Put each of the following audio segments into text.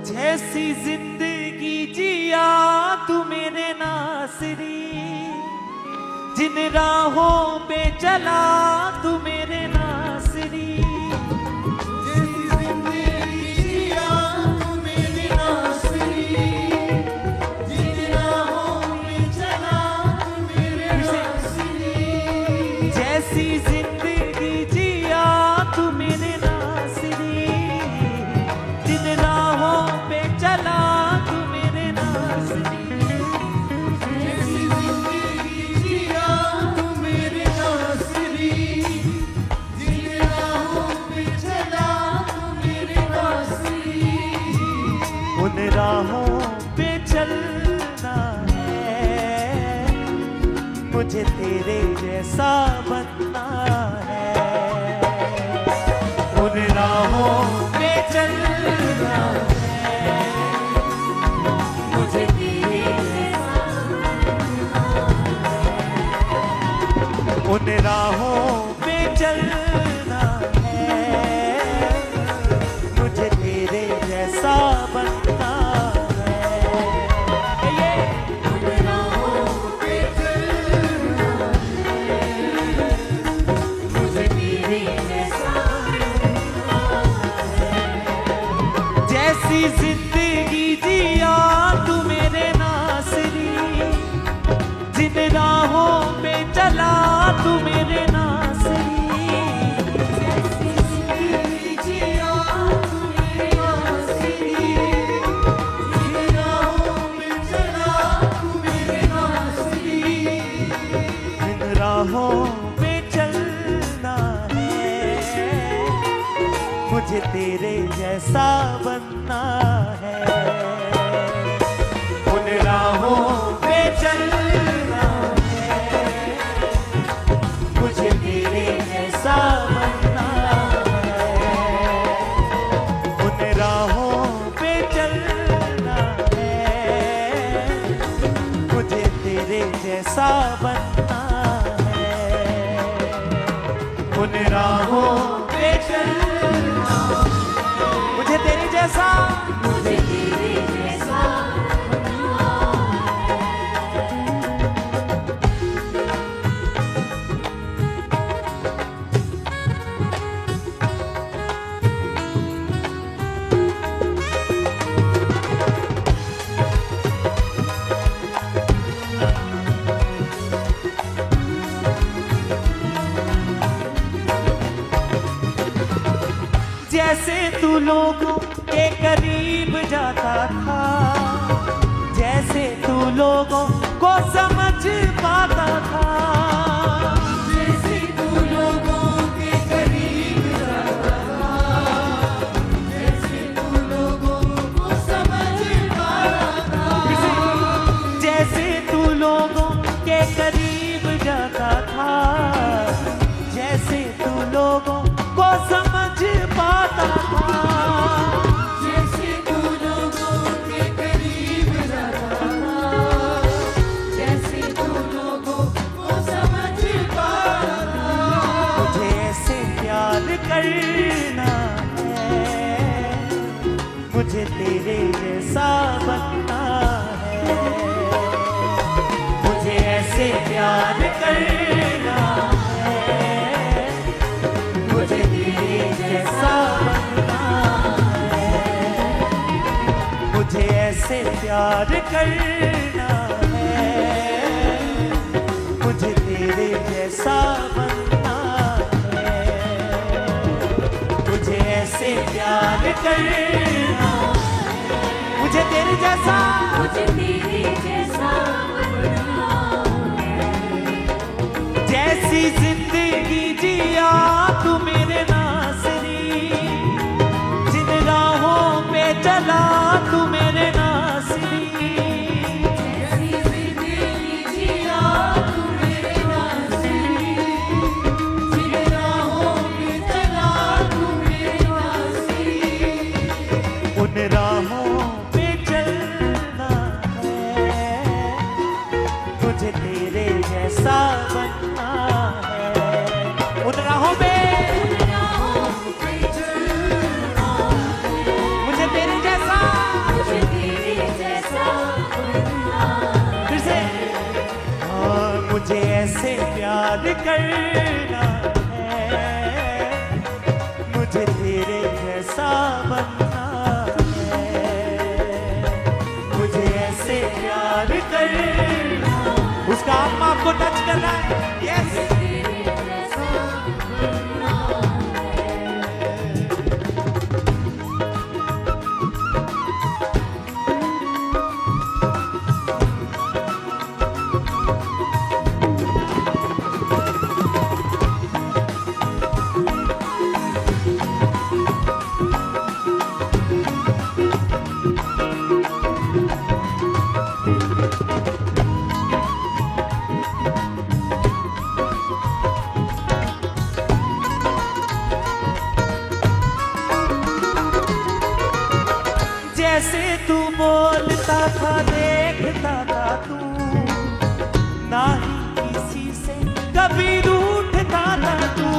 जैसी जिंदगी जिया तू मेरे नासरी, जिन राहों पे चला तू मेरे नासरी। जैसी जिंदगी जिया तू मेरे नासरी, जिन राहों पे चला तू मेरे नासरी। जैसी जिंदगी जिया तू मेरे नासरी, जिन राहों पे चला तू मेरे नासरी। जैसी जिंदगी जिया तू मेरे नासरी, जिन राहों पे चला तू मेरे नासरी। उन राहों पे चलना है, मुझे तेरे जैसा बनना है। उन राहों पे चलना है, मुझे तेरे जैसा बनना है। उन राहों पे चलना है, मुझे तेरे जैसा बनना है। ये उन राहों पे चलना है, मुझे तेरे जैसा बनना है। जैसी जिंदगी जिया तू मेरे नासरी, जिन राहों पे चला तू मेरे नासरी। जैसी जिंदगी जिया तू मेरे नासरी, जिन राहों पे चला तू मेरे नासरी। जिन राहों पे चलना है, मुझे तेरे जैसा बनना है। उन राहों पे चलना है, मुझे तेरे जैसा बनना है। उन राहों पे चलना है, मुझे तेरे जैसा बनना है। उन राहों पे चलना, मुझे तेरे जैसा, मुझे तेरे जैसा बनना जैसे तू लोगों के करीब जाता था, जैसे तू लोगों को समझ पाता था। जैसे तू लोगों के करीब जाता था, जैसे तू लोगों को समझ पाता था। जैसे तू लोगों के करीब जाता था, जैसे तू लोगों को समझ पाता था। जैसे तू लोगों के करीब जाता था, जैसे तू लोगों को समझ पाता था। मुझे ऐसे प्यार करना है, मुझे तेरे जैसा बनना है। मुझे ऐसे प्यार करना है, मुझे तेरे जैसा बनना है। मुझे ऐसे प्यार करना है, मुझे तेरे जैसा बनना है। मुझे ऐसे प्यार करना, मुझे तेरे जैसा, मुझे तेरे जैसा बनना जैसी जिंदगी जिया तू मेरे नासरी, जिन राहों पे चला तू मेरे नासरी। जैसी जिंदगी जिया तू मेरे नासरी, जिन राहों पे चला तू मेरे नासरी। उन राहों पे चलना है, मुझे तेरे जैसा बनना है। उन राहों पे उन राहों पे चलना है, मुझे तेरे जैसा ऐसे प्यार करना है, मुझे तेरे जैसा बनना है, मुझे ऐसे प्यार करना। उसका आत्मा आपको टच कर रहा है। यस जैसे तू बोलता था देखता था तू, ना ही किसी से कभी रूठता था तू।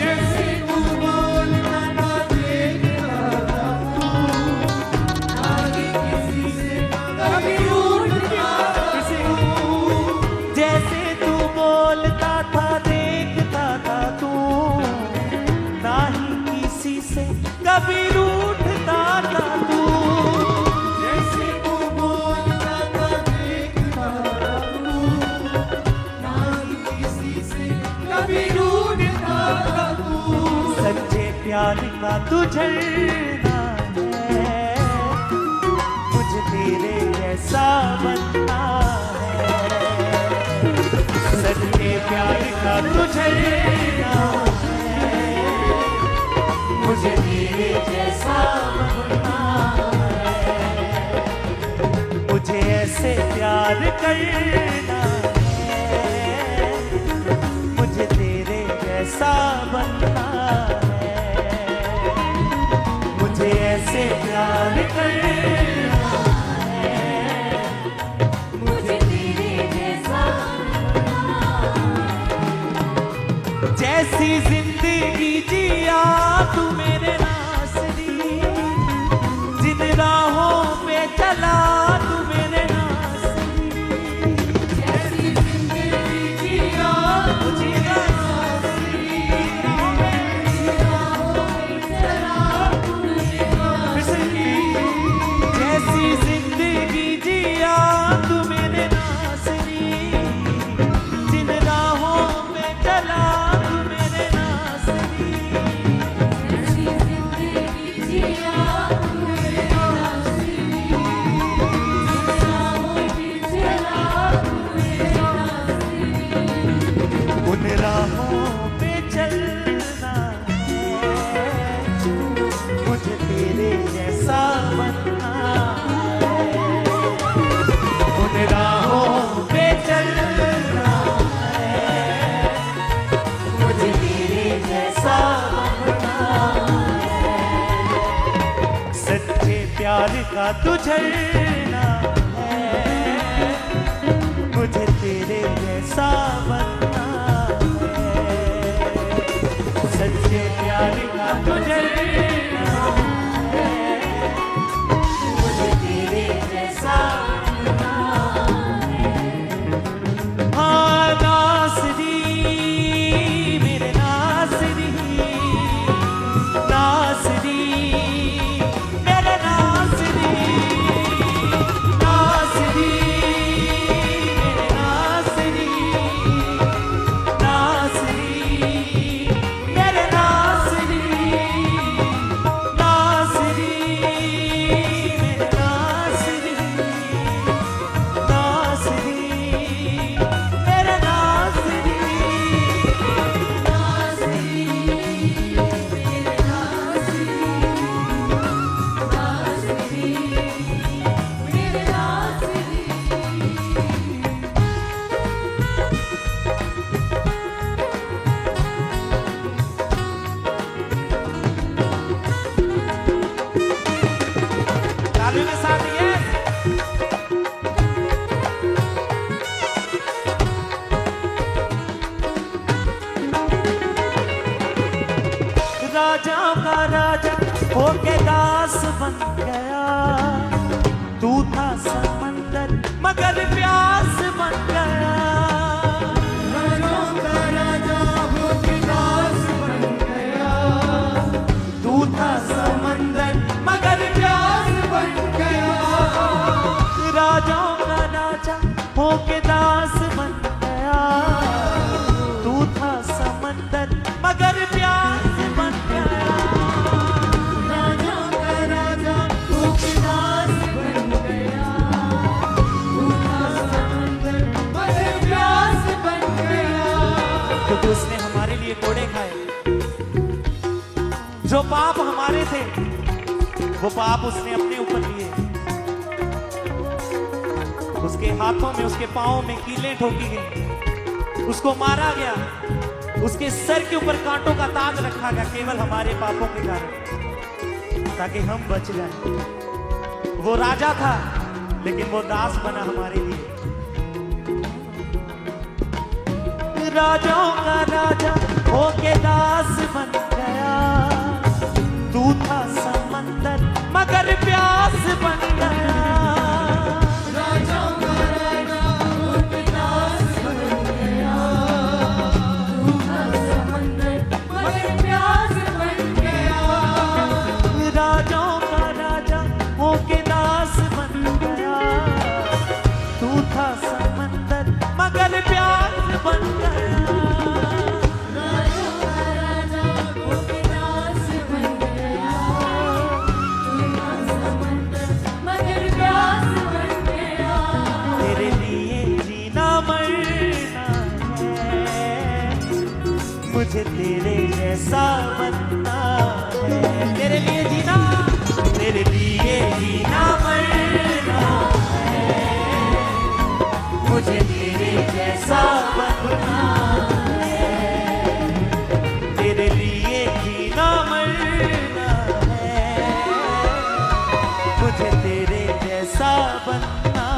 जैसे तू बोलता था देखता था तू, आगे किसी से कभी रूठता था तू। जैसे तू बोलता था देखता था तू, ना ही किसी से कभी रूठता था तू। जैसे तू बोलता था देखता था तू, ना ही किसी से कभी रूठता था तू। सच्चे प्यार का तू झरना है, मुझे तेरे जैसा बनना है। सच्चे प्यार का तू झरना है, मुझे तेरे जैसा बनना है। मुझे ऐसे प्यार करना है, मुझे तेरे जैसा बनना है। मुझे ऐसे प्यार करना है, मुझे तेरे जैसा जैसी जिंदगी जिया तू मेरे नासरी, जिन राहों पे चला तू मेरे नासरी। जैसी जिंदगी जिया मुझे नासरी, राहों पे चला तू मेरे नासरी। जैसी जिंदगी जिया तू मेरे नासरी, जिन राहों पे चला तू मेरे नासरी। जैसी जिंदगी जिया तू मेरे नासरी, राहों पे चला तू मेरे नासरी। उन राहों पे चलना है, मुझे तेरे जैसा बनना है। उन राहों पे चलना है, मुझे तेरे जैसा बनना है। सच्चे प्यार का तू झरना है, मुझे तेरे जैसा बनना है। सच्चे प्यार का तू झरना है, मुझे तेरे जैसा बनना है। हाँ नासरी, मेरे नासरी, नासरी, मेरे नासरी, नासरी, मेरे नासरी, नासरी, मेरे नासरी, नासरी, मेरे नासरी, नासरी, मेरे नासरी। तालियों के साथ ये राजा का राजा होके दास बन गया, तू था समंदर मगर प्यास बन गया। वो पाप उसने अपने ऊपर लिए। उसके हाथों में, उसके पांवों में कीलें ठोकी गई, उसको मारा गया, उसके सर के ऊपर कांटों का ताज रखा गया केवल हमारे पापों के कारण, ताकि हम बच जाएं। वो राजा था लेकिन वो दास बना हमारे लिए। राजाओं का राजा होके दास बन गया, तू था समंदर मगर प्यास बन गया। राजाओं का राजा होके दास बन गया, तू था समंदर मगर प्यास बन गया। राजाओं का राजा होके दास बन गया, तू था समंदर मगर प्यास बन गया। राजाओं का राजा होके दास बन गया, तू था समंदर मगर प्यास बन गया। तेरे लिए जीना मरना है, मुझे तेरे जैसा बनना है। तेरे लिए जीना, तेरे लिए जीना मरना है, मुझे तेरे जैसा बनना है। तेरे लिए जीना मरना है, मुझे तेरे जैसा बनना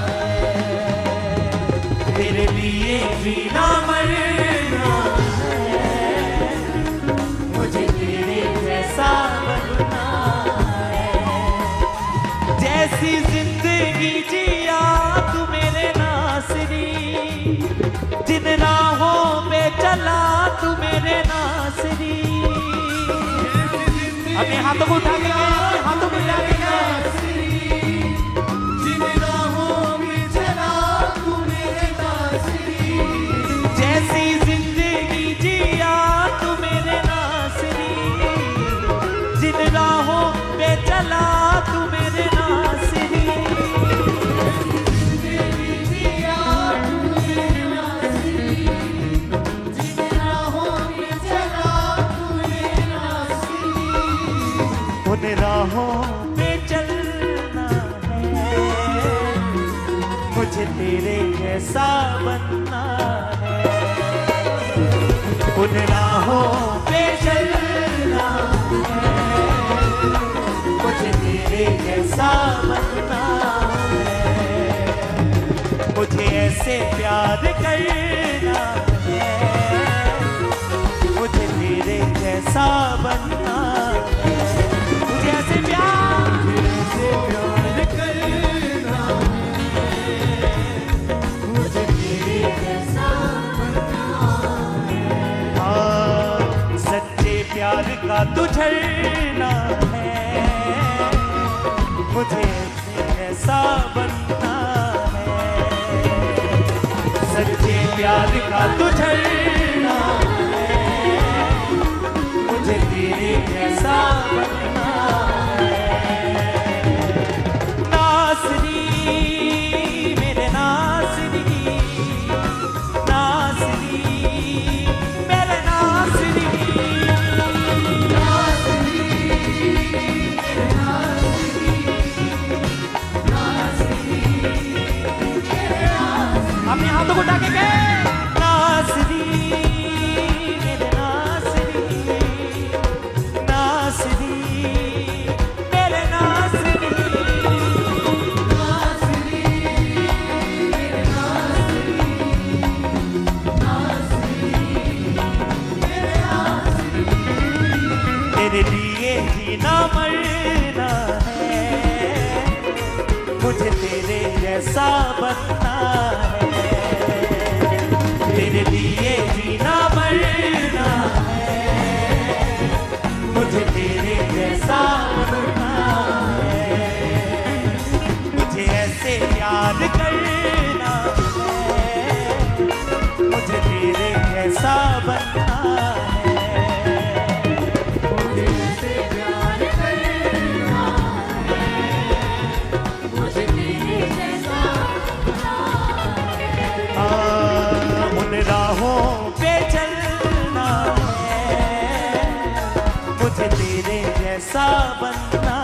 है। तेरे लिए जीना मरना है, मुझे तेरे जैसा बनना है। जैसी जिंदगी जिया तू मेरे नासरी, जिन राहों पे चला तू मेरे नासरी। अपने हाथों को उठा के, हाथों को उठा के जिन राहों में चला तू मेरे नासरी, जैसी जिंदगी जिया तू मेरे नासरी, जिन राहों पे चला तू मेरे नासरी। जिंदगी जिया तू मेरे नासरी, जिन राहों में चला तू मेरे नासरी। उन राहों पे चलना है, मुझे तेरे जैसा बनना है। उन राहों पे चलना है, मुझे तेरे जैसा बनना है। मुझे ऐसे प्यार करना है, मुझे तेरे जैसा बनना है। मुझे ऐसे प्यार करना मुझे तेरे जैसा बनना है। हाँ, सच्चे प्यार का तू झरना है, मुझे ऐसा बनना है। सच्चे प्यार का तू झरना है, मुझे तेरे जैसा बनना है। नासरी मेरे नासरी, नासरी मेरे नासरी। अपने हाथों को उठा के गए, नासरी मेरे नासरी, नासरी मेरे नासरी। तेरे लिए जीना मरना है, मुझे तेरे जैसा बनना है। तेरे लिए जीना मरना है, मुझे तेरे जैसा बनना है। मुझे ऐसे याद करना है, मुझे तेरे जैसा बनना है। मुझे ऐसे प्यार करना है, मुझे तेरे जैसा बनना है। उन राहों पे चलना है, मुझे तेरे जैसा बनना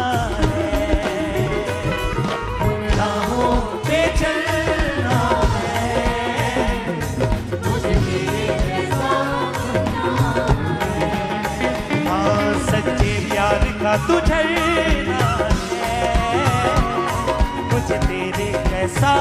सा